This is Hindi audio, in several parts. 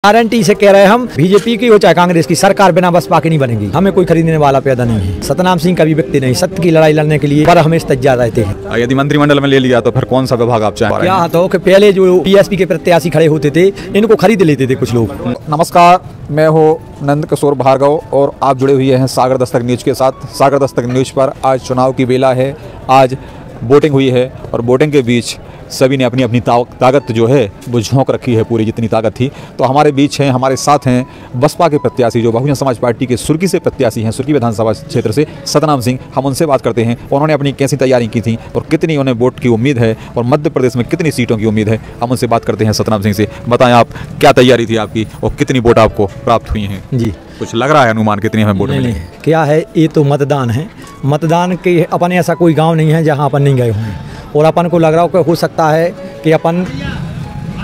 गारंटी से कह रहे हैं हम, बीजेपी की हो चाहे कांग्रेस की सरकार बिना बसपा की नहीं बनेगी। हमें कोई खरीदने वाला पैदा नहीं है। सतनाम सिंह का भी व्यक्ति नहीं, सत्य की लड़ाई लड़ने के लिए पर हमें तैयार रहते हैं। यदि मंत्रिमंडल में ले लिया तो फिर कौन सा विभाग आप चाहें? क्या तो कि पहले जो बीएसपी के प्रत्याशी खड़े होते थे इनको खरीद लेते थे कुछ लोग। नमस्कार, मैं हूँ नंद किशोर भार्गव और आप जुड़े हुए हैं सागर दस्तक न्यूज के साथ। सागर दस्तक न्यूज पर आज चुनाव की बेला है, आज वोटिंग हुई है और वोटिंग के बीच सभी ने अपनी अपनी ताकत जो है वो झोंक रखी है, पूरी जितनी ताकत थी। तो हमारे बीच हैं, हमारे साथ हैं बसपा के प्रत्याशी जो बहुजन समाज पार्टी के सुर्खी से प्रत्याशी हैं, सुर्खी विधानसभा क्षेत्र से सतनाम सिंह। हम उनसे बात करते हैं, उन्होंने अपनी कैसी तैयारी की थी और कितनी उन्हें वोट की उम्मीद है और मध्य प्रदेश में कितनी सीटों की उम्मीद है। हम उनसे बात करते हैं। सतनाम सिंह से बताएं, आप क्या तैयारी थी आपकी और कितनी वोट आपको प्राप्त हुई हैं? जी, कुछ लग रहा है अनुमान कितनी हमें वोट मिली? क्या है, ये तो मतदान है। मतदान के अपन ऐसा कोई गांव नहीं है जहां अपन नहीं गए हों और अपन को लग रहा हो सकता है कि अपन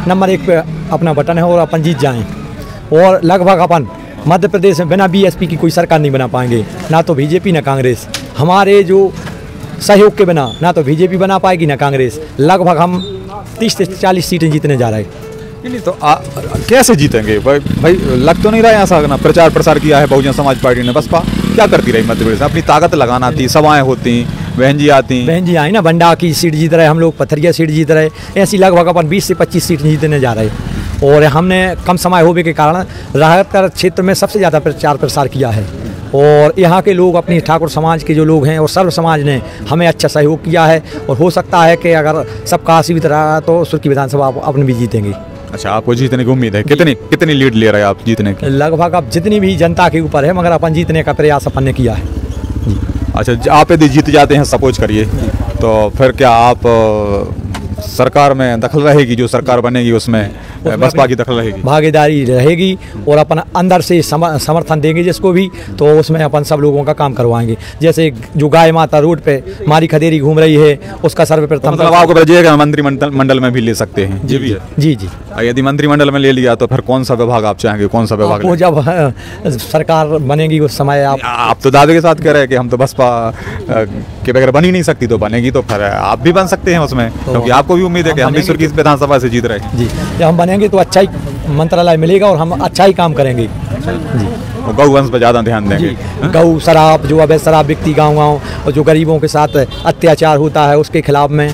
नंबर 1 पे अपना बटन है और अपन जीत जाएं। और लगभग अपन मध्य प्रदेश में बिना बीएसपी की कोई सरकार नहीं बना पाएंगे, ना तो बीजेपी ना कांग्रेस। हमारे जो सहयोग के बिना ना तो बीजेपी बना पाएगी ना कांग्रेस। लगभग हम 30 से 40 सीटें जीतने जा रहे हैं। नहीं तो कैसे जीतेंगे भाई? लग तो नहीं रहा है ऐसा ना। प्रचार प्रसार किया है बहुजन समाज पार्टी ने, बसपा क्या करती रही मध्य प्रदेश में? अपनी ताकत लगाना थी, सभाएं होती, बहन जी आती, बहन जी आई ना, बंडा की सीट जीत रहे हम लोग, पथरिया सीट जीत रहे। ऐसी लगभग अपन 20 से 25 सीट जीतने जा रहे और हमने कम समय होने के कारण राहत कर क्षेत्र में सबसे ज़्यादा प्रचार प्रसार किया है। और यहाँ के लोग, अपनी ठाकुर समाज के जो लोग हैं और सर्व समाज ने हमें अच्छा सहयोग किया है और हो सकता है कि अगर सबका आशीर्वाद रहा तो सुर्खी विधानसभा अपन भी जीतेंगे। अच्छा, आपको जीतने की उम्मीद है? कितनी लीड ले रहे हैं आप जीतने की? लगभग अब जितनी भी जनता के ऊपर है, मगर अपन जीतने का प्रयास अपन ने किया है। अच्छा, आप यदि जीत जाते हैं सपोज करिए, तो फिर क्या आप सरकार में दखल रहेगी? जो सरकार बनेगी उसमें बसपा की दखल रहेगी, भागीदारी रहेगी और अपन अंदर से समर्थन देंगे जिसको भी, तो उसमें अपन सब लोगों का काम करवाएंगे। जैसे जो गाय माता रोड पे मारी खदेरी घूम रही है, उसका सर्वप्रथम मतलब आपको बचेगा मंत्रिमंडल में भी ले सकते हैं? जी भी है। जी जी, यदि मंत्रिमंडल में ले लिया तो फिर कौन सा विभाग आप चाहेंगे? कौन सा विभाग? वो जब सरकार बनेगी उस समय आप तो दावे के साथ कह रहे हैं कि हम तो बसपा के बगैर बन ही नहीं सकती, तो बनेगी तो फिर आप भी बन सकते हैं उसमें, क्योंकि आपको भी उम्मीद है कि हम भी सुर्खी विधानसभा से जीत रहे हैं। जी, जब हम बनेंगे तो अच्छा ही मंत्रालय मिलेगा और हम अच्छा ही काम करेंगे। जी, गौवंश पर ज़्यादा ध्यान देंगे। गौ शराब, जो अवैध शराब बिकती गाँव और जो गरीबों के साथ अत्याचार होता है उसके खिलाफ में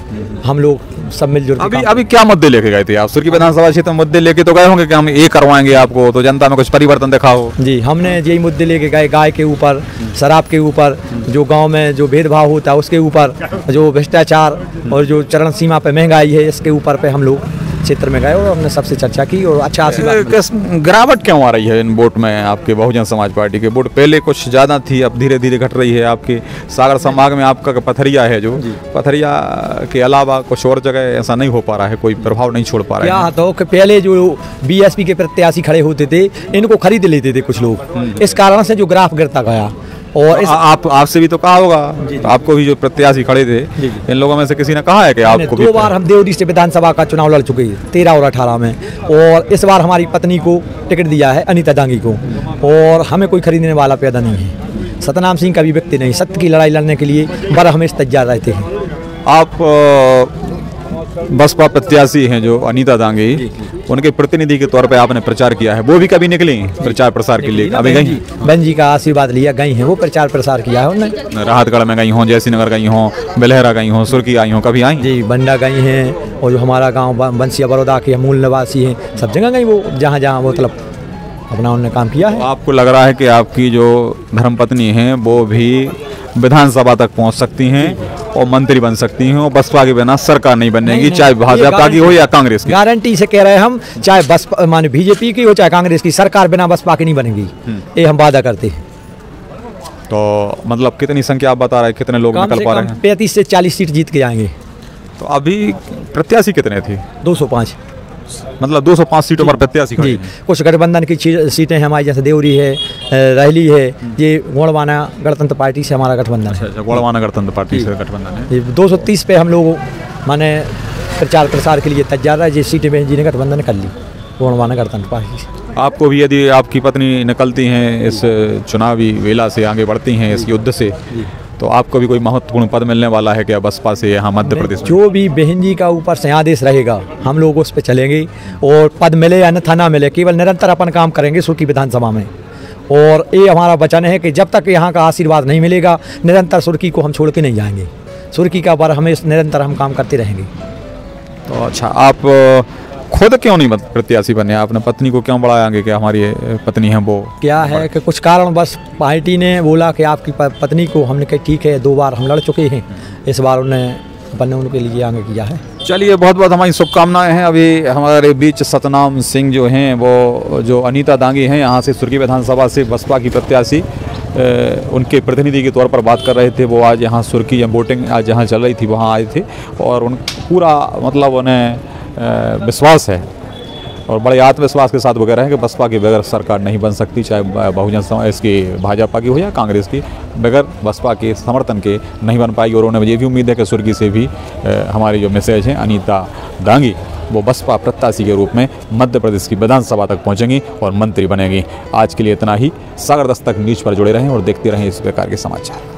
हम लोग सब मिलजुल। अभी क्या मुद्दे लेके गए थे आप सुर्खी विधानसभा क्षेत्र में? मुद्दे लेके तो गए होंगे कि हम ये करवाएंगे आपको, तो जनता में कुछ परिवर्तन दिखाओ। जी, हमने यही मुद्दे लेके गए, गाय के ऊपर, शराब के ऊपर, जो गांव में जो भेदभाव होता है उसके ऊपर, जो भ्रष्टाचार और जो चरण सीमा पे महंगाई है इसके ऊपर पे हम लोग क्षेत्र में गए और हमने सबसे चर्चा की और अच्छा आशीर्वाद। गिरावट क्यों आ रही है इन वोट में? आपके बहुजन समाज पार्टी के वोट पहले कुछ ज़्यादा थी, अब धीरे धीरे घट रही है। आपके सागर संभाग में आपका पथरिया है, जो पथरिया के अलावा कुछ और जगह ऐसा नहीं हो पा रहा है, कोई प्रभाव नहीं छोड़ पा रहा है। क्या तो कि पहले जो बीएसपी के प्रत्याशी खड़े होते थे इनको खरीद लेते थे कुछ लोग, इस कारण से जो ग्राफ गिरता गया। और आपसे भी तो कहा होगा, आपको भी जो प्रत्याशी खड़े थे इन लोगों में से किसी ने कहा है कि आपको? 2 बार हम देवरी से विधानसभा का चुनाव लड़ चुके हैं, 13 और 18 में, और इस बार हमारी पत्नी को टिकट दिया है, अनीता दांगी को, और हमें कोई खरीदने वाला पैदा नहीं है। सतनाम सिंह का भी व्यक्ति नहीं, सत्य की लड़ाई लड़ने के लिए पर हमें तैयार रहते हैं। आप बसपा प्रत्याशी हैं जो अनीता दांगी, उनके प्रतिनिधि के तौर पे आपने प्रचार किया है, वो भी कभी निकली प्रचार प्रसार के लिए? अभी गई? बहन जी का आशीर्वाद लिया, गई हैं, वो प्रचार प्रसार किया है उन्होंने। राहतगढ़ में गई हों, जयसीनगर गई हों, बेलहरा गई हों, सुर्खी आई हों, कभी आई? जी, बंडा गई हैं और जो हमारा गाँव बंसिया बड़ौदा के मूल निवासी हैं, सब जगह गई वो, जहाँ जहाँ वो मतलब अपना उन्होंने काम किया है। आपको लग रहा है कि आपकी जो धर्मपत्नी हैं वो भी विधानसभा तक पहुंच सकती हैं और मंत्री बन सकती हैं और बसपा के बिना सरकार नहीं बनेगी, चाहे भाजपा की हो या कांग्रेस की? गारंटी से कह रहे हैं हम, चाहे बसपा माने बीजेपी की हो चाहे कांग्रेस की सरकार बिना बसपा की नहीं बनेगी, ये हम वादा करते हैं। तो मतलब कितनी संख्या आप बता रहे हैं, कितने लोग निकल पा रहे हैं? 35 से 40 सीट जीत के आएंगे। तो अभी प्रत्याशी कितने थे? 205, मतलब 205 सीटों पर प्रत्याशी खड़े हैं। कुछ गठबंधन की सीटें हैं हमारी, जैसे देवरी है, रहली है, ये गोंडवाना गणतंत्र पार्टी से हमारा गठबंधन है। अच्छा, गोंडवाना गणतंत्र पार्टी से गठबंधन है। 230 पे हम लोग माने प्रचार प्रसार के लिए तैयार है, जिस सीटें में जिन्हें गठबंधन कर ली गोंडवाना गणतंत्र पार्टी से। आपको भी यदि आपकी पत्नी निकलती हैं इस चुनावी वेला से, आगे बढ़ती हैं इस युद्ध से, तो आपको भी कोई महत्वपूर्ण पद मिलने वाला है क्या बसपा से यहाँ मध्य प्रदेश में? जो भी बहन जी का ऊपर से आदेश रहेगा हम लोग उस पर चलेंगे, और पद मिले या अन्यथा ना मिले, केवल निरंतर अपन काम करेंगे सुर्खी विधानसभा में। और ये हमारा वचन है कि जब तक यहाँ का आशीर्वाद नहीं मिलेगा, निरंतर सुर्खी को हम छोड़ के नहीं जाएंगे। सुर्खी का पर हमें निरंतर हम काम करते रहेंगे। तो अच्छा, आप खुद क्यों नहीं प्रत्याशी बने? आपने पत्नी को क्यों बढ़ाया आगे कि हमारी पत्नी है वो? क्या है कि कुछ कारण बस पार्टी ने बोला कि आपकी पत्नी को, हमने कहा ठीक है, 2 बार हम लड़ चुके हैं, इस बार उन्हें उनके लिए आगे किया है। चलिए, बहुत बहुत हमारी शुभकामनाएं हैं। अभी हमारे बीच सतनाम सिंह जो हैं, वो जो अनीता दांगी हैं, यहाँ से सुर्खी विधानसभा से बसपा की प्रत्याशी, उनके प्रतिनिधि के तौर पर बात कर रहे थे। वो आज यहाँ सुर्खी या वोटिंग आज जहाँ चल रही थी वहाँ आए थे, और उन पूरा मतलब उन्हें विश्वास है और बड़े आत्मविश्वास के साथ वो कह रहे हैं कि बसपा के बगैर सरकार नहीं बन सकती, चाहे बहुजन समाज इसकी भाजपा की हो या कांग्रेस की, बगैर बसपा के समर्थन के नहीं बन पाएगी। और उन्हें ये भी उम्मीद है कि सुर्खी से भी हमारे जो मैसेज हैं अनीता दांगी, वो बसपा प्रत्याशी के रूप में मध्य प्रदेश की विधानसभा तक पहुंचेंगी और मंत्री बनेंगी। आज के लिए इतना ही। सागर दस्तक न्यूज़ पर जुड़े रहें और देखते रहें इस प्रकार के समाचार।